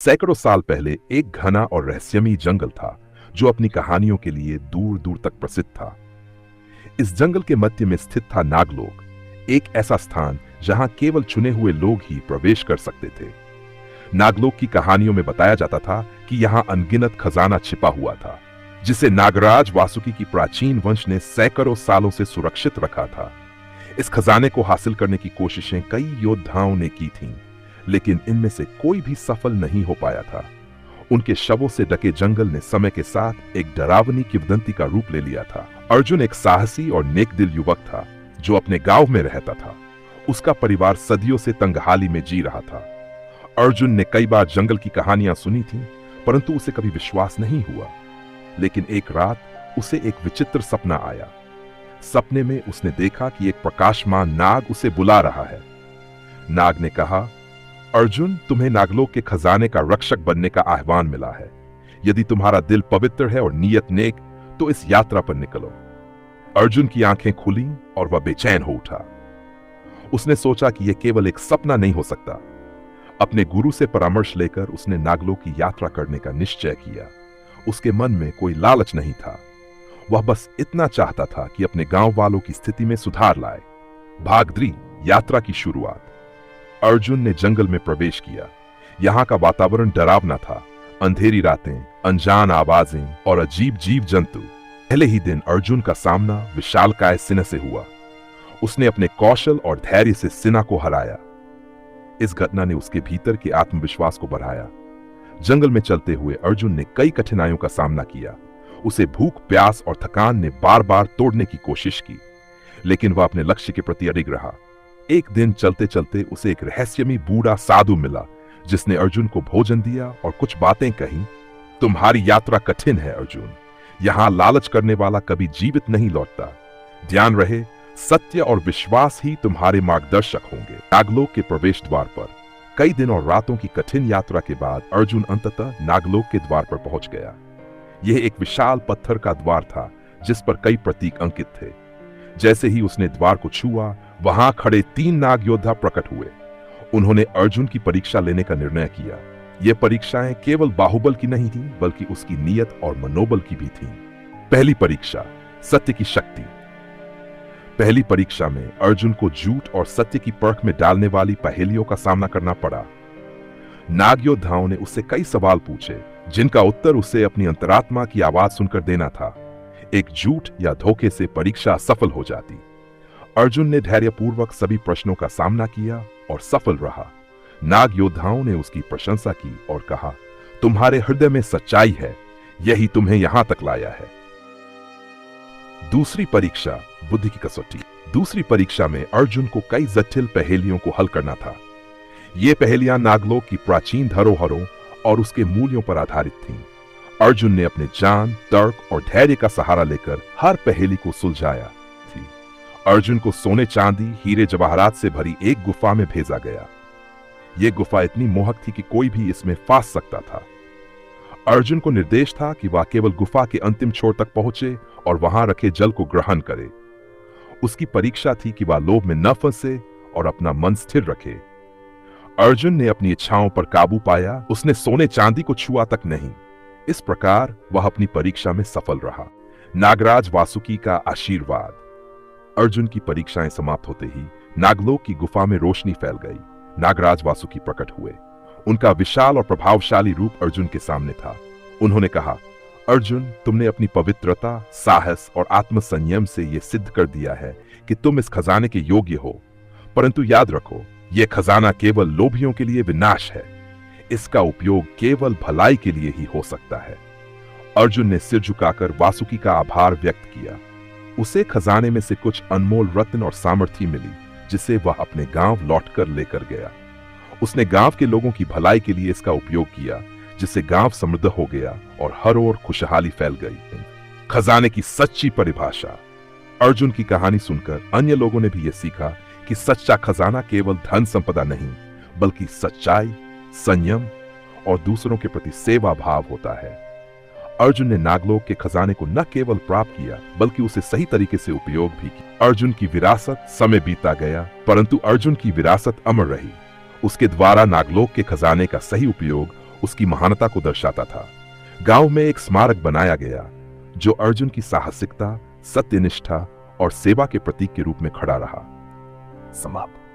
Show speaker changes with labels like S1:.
S1: सैकड़ों साल पहले एक घना और रहस्यमयी जंगल था जो अपनी कहानियों के लिए दूर दूर तक प्रसिद्ध था। इस जंगल के मध्य में स्थित था नागलोक, एक ऐसा स्थान जहां केवल चुने हुए लोग ही प्रवेश कर सकते थे। नागलोक की कहानियों में बताया जाता था कि यहां अनगिनत खजाना छिपा हुआ था जिसे नागराज वासुकी की प्राचीन वंश ने सैकड़ों सालों से सुरक्षित रखा था। इस खजाने को हासिल करने की कोशिशें कई योद्धाओं ने की थीं, लेकिन इनमें से कोई भी सफल नहीं हो पाया था। उनके शवों से ढके जंगल ने समय के साथ एक डरावनी किंवदंती का रूप ले लिया था। अर्जुन एक साहसी और नेकदिल युवक था जो अपने गांव में रहता था। उसका परिवार सदियों से तंगहाली में जी रहा था। अर्जुन ने कई बार जंगल की कहानियां सुनी थीं, परंतु उसे कभी विश्वास नहीं हुआ। लेकिन एक रात उसे एक विचित्र सपना आया। सपने में उसने देखा कि एक प्रकाशमान नाग उसे बुला रहा है। नाग ने कहा, अर्जुन, तुम्हें नागलोक के खजाने का रक्षक बनने का आह्वान मिला है। यदि तुम्हारा दिल पवित्र है और नीयत नेक, तो इस यात्रा पर निकलो। अर्जुन की आंखें खुली और वह बेचैन हो उठा। उसने सोचा कि यह केवल एक सपना नहीं हो सकता। अपने गुरु से परामर्श लेकर उसने नागलोक की यात्रा करने का निश्चय किया। उसके मन में कोई लालच नहीं था। वह बस इतना चाहता था कि अपने गांव वालों की स्थिति में सुधार लाए। भाग 3, यात्रा की शुरुआत। अर्जुन ने जंगल में प्रवेश किया। यहाँ का वातावरण डरावना था। अंधेरी रातें, अनजान आवाजें और अजीब जीव जंतु। पहले ही दिन अर्जुन का सामना विशालकाय सिंह से हुआ। उसने अपने कौशल और धैर्य से सिंह को हराया। इस घटना ने उसके भीतर के आत्मविश्वास को बढ़ाया। जंगल में चलते हुए अर्जुन ने कई कठिनाइयों का सामना किया। उसे भूख, प्यास और थकान ने बार बार तोड़ने की कोशिश की, लेकिन वह अपने लक्ष्य के प्रति अडिग रहा। एक दिन चलते चलते उसे एक रहस्यमयी बूढ़ा साधु मिला जिसने अर्जुन को भोजन दिया और कुछ बातें कही। तुम्हारी यात्रा कठिन है अर्जुन। यहां लालच करने वाला कभी जीवित नहीं लौटता। ध्यान रहे, सत्य और विश्वास ही तुम्हारे मार्गदर्शक होंगे। नागलोक के प्रवेश द्वार पर कई दिन और रातों की कठिन यात्रा के बाद अर्जुन अंततः नागलोक के द्वार पर पहुंच गया। यह एक विशाल पत्थर का द्वार था जिस पर कई प्रतीक अंकित थे। जैसे ही उसने द्वार को छुआ, वहां खड़े 3 नाग योद्धा प्रकट हुए। उन्होंने अर्जुन की परीक्षा लेने का निर्णय किया। ये परीक्षाएं केवल बाहुबल की नहीं थीं, बल्कि उसकी नीयत और मनोबल की भी थीं। पहली परीक्षा, सत्य की शक्ति। पहली परीक्षा में अर्जुन को झूठ और सत्य की परख में डालने वाली पहेलियों का सामना करना पड़ा। नाग योद्धाओं ने उससे कई सवाल पूछे जिनका उत्तर उसे अपनी अंतरात्मा की आवाज सुनकर देना था। एक झूठ या धोखे से परीक्षा असफल हो जाती। अर्जुन ने धैर्यपूर्वक सभी प्रश्नों का सामना किया और सफल रहा। नाग योद्धाओं ने उसकी प्रशंसा की और कहा, तुम्हारे हृदय में सच्चाई है, यही तुम्हें यहां तक लाया है। दूसरी परीक्षा, बुद्धि की कसौटी। दूसरी परीक्षा में अर्जुन को कई जटिल पहेलियों को हल करना था। ये पहेलियां नागलोक की प्राचीन धरोहरों और उसके मूल्यों पर आधारित थीं। अर्जुन ने अपने ज्ञान, तर्क और धैर्य का सहारा लेकर हर पहेली को सुलझाया। अर्जुन को सोने, चांदी, हीरे जवाहरात से भरी एक गुफा में भेजा गया। यह गुफा इतनी मोहक थी कि कोई भी इसमें फंस सकता था। अर्जुन को निर्देश था कि वह केवल गुफा के अंतिम छोर तक पहुंचे और वहां रखे जल को ग्रहण करे। उसकी परीक्षा थी कि वह लोभ में न फंसे और अपना मन स्थिर रखे। अर्जुन ने अपनी इच्छाओं पर काबू पाया। उसने सोने चांदी को छुआ तक नहीं। इस प्रकार वह अपनी परीक्षा में सफल रहा। नागराज वासुकी का आशीर्वाद। अर्जुन की परीक्षाएं समाप्त होते ही नागलोक की गुफा में रोशनी फैल गई। नागराज वासुकी प्रकट हुए। उनका विशाल और प्रभावशाली रूप अर्जुन के सामने था। उन्होंने कहा, अर्जुन, तुमने अपनी पवित्रता, साहस और आत्मसंयम से यह सिद्ध कर दिया है कि तुम इस खजाने के योग्य हो। परंतु याद रखो, यह खजाना केवल लोभियों के लिए विनाश है। इसका उपयोग केवल भलाई के लिए ही हो सकता है। अर्जुन ने सिर झुकाकर वासुकी का आभार व्यक्त किया। उसे खजाने में से कुछ अनमोल रत्न और सामर्थ्य मिली जिसे वह अपने गांव लौटकर लेकर गया। उसने गांव के लोगों की भलाई के लिए इसका उपयोग किया, जिससे गांव समृद्ध हो गया और हर ओर खुशहाली फैल गई। खजाने की सच्ची परिभाषा। अर्जुन की कहानी सुनकर अन्य लोगों ने भी यह सीखा कि सच्चा खजाना केवल धन संपदा नहीं, बल्कि सच्चाई, संयम और दूसरों के प्रति सेवा भाव होता है। अर्जुन ने नागलोक के खजाने को न केवल प्राप्त किया, बल्कि उसे सही तरीके से उपयोग भी किया। अर्जुन की विरासत, समय बीता गया, परंतु अर्जुन की विरासत अमर रही। उसके द्वारा नागलोक के खजाने का सही उपयोग उसकी महानता को दर्शाता था। गांव में एक स्मारक बनाया गया जो अर्जुन की साहसिकता, सत्यनिष्ठा और सेवा के प्रतीक के रूप में खड़ा रहा।
S2: समाप्त।